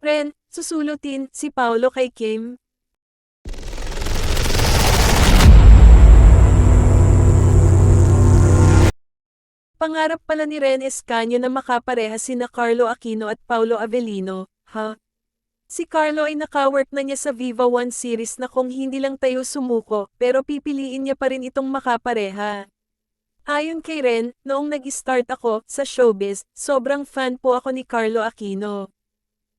Ren, susulutin si Paolo kay Kim. Pangarap pala ni Ren Escanio na makapareha sina Carlo Aquino at Paolo Avellino, ha? Si Carlo ay nakawork na niya sa Viva One series na kung hindi lang tayo sumuko, pero pipiliin niya pa rin itong makapareha. Ayon kay Ren, noong nag-start ako sa showbiz, sobrang fan po ako ni Carlo Aquino.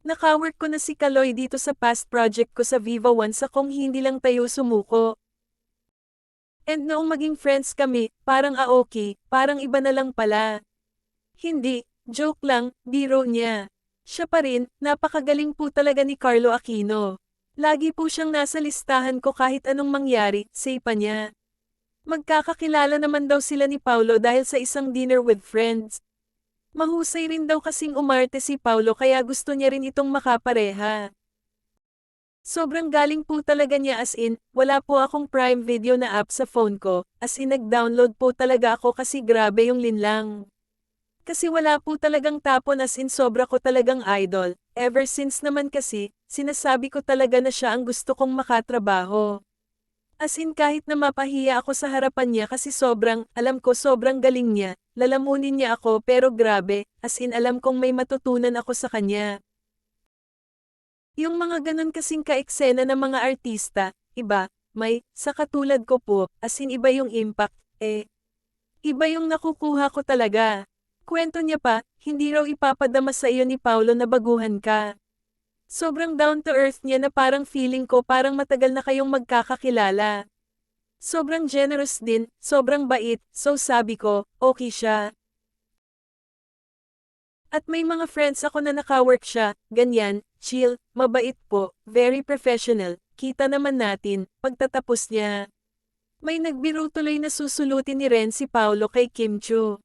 Nakawork ko na si Kaloy dito sa past project ko sa Viva One sa kung hindi lang tayo sumuko. And noong maging friends kami, parang okay, parang iba na lang pala. Hindi, joke lang, biro niya. Siya pa rin, napakagaling po talaga ni Carlo Aquino. Lagi po siyang nasa listahan ko kahit anong mangyari, say pa niya. Magkakakilala naman daw sila ni Paulo dahil sa isang dinner with friends. Mahusay rin daw kasing umarte si Paulo kaya gusto niya rin itong makapareha. Sobrang galing po talaga niya as in, wala po akong Prime Video na app sa phone ko, as in nag-download po talaga ako kasi grabe yung linlang. Kasi wala po talagang tapon as in sobra ko talagang idol, ever since naman kasi, sinasabi ko talaga na siya ang gusto kong makatrabaho. As in kahit na mapahiya ako sa harapan niya kasi sobrang, alam ko sobrang galing niya, lalamunin niya ako pero grabe, as in alam kong may matutunan ako sa kanya. Yung mga ganun kasing kaeksena ng mga artista, iba, sa katulad ko po, as in iba yung impact, iba yung nakukuha ko talaga. Kwento niya pa, hindi raw ipapadama sa iyo ni Paulo na baguhan ka. Sobrang down to earth niya na parang feeling ko parang matagal na kayong magkakakilala. Sobrang generous din, sobrang bait, so sabi ko, okay siya. At may mga friends ako na nakawork siya, ganyan, chill, mabait po, very professional, kita naman natin, pagtatapos niya. May nagbiro tuloy na susulutin ni Ren si Paulo kay Kim Chiu.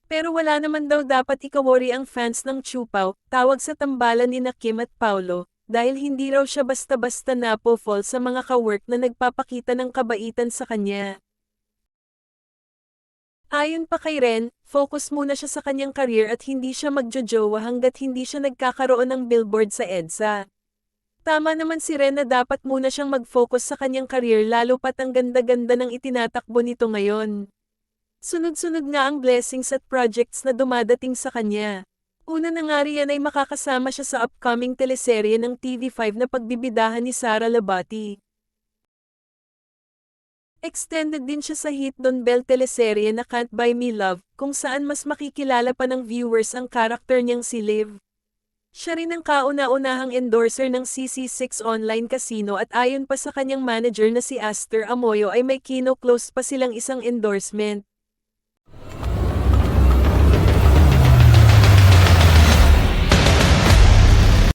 Pero wala naman daw dapat ikawori ang fans ng Chiu Pao, tawag sa tambalan ni na Kim at Paulo, dahil hindi raw siya basta-basta napofall sa mga kawork na nagpapakita ng kabaitan sa kanya. Ayon pa kay Ren, focus muna siya sa kanyang career at hindi siya magjojowa hanggat hindi siya nagkakaroon ng billboard sa EDSA. Tama naman si Ren na dapat muna siyang mag-focus sa kanyang career lalo pat ang ganda-ganda ng itinatakbo nito ngayon. Sunod-sunod nga ang blessings at projects na dumadating sa kanya. Una na nga riyan ay makakasama siya sa upcoming teleserye ng TV5 na pagbibidahan ni Sara Labati. Extended din siya sa hit Don Bell teleserye na Can't Buy Me Love, kung saan mas makikilala pa ng viewers ang karakter niyang si Liv. Siya rin ang kauna-unahang endorser ng CC6 Online Casino at ayon pa sa kanyang manager na si Aster Amoyo ay may kino-close pa silang isang endorsement.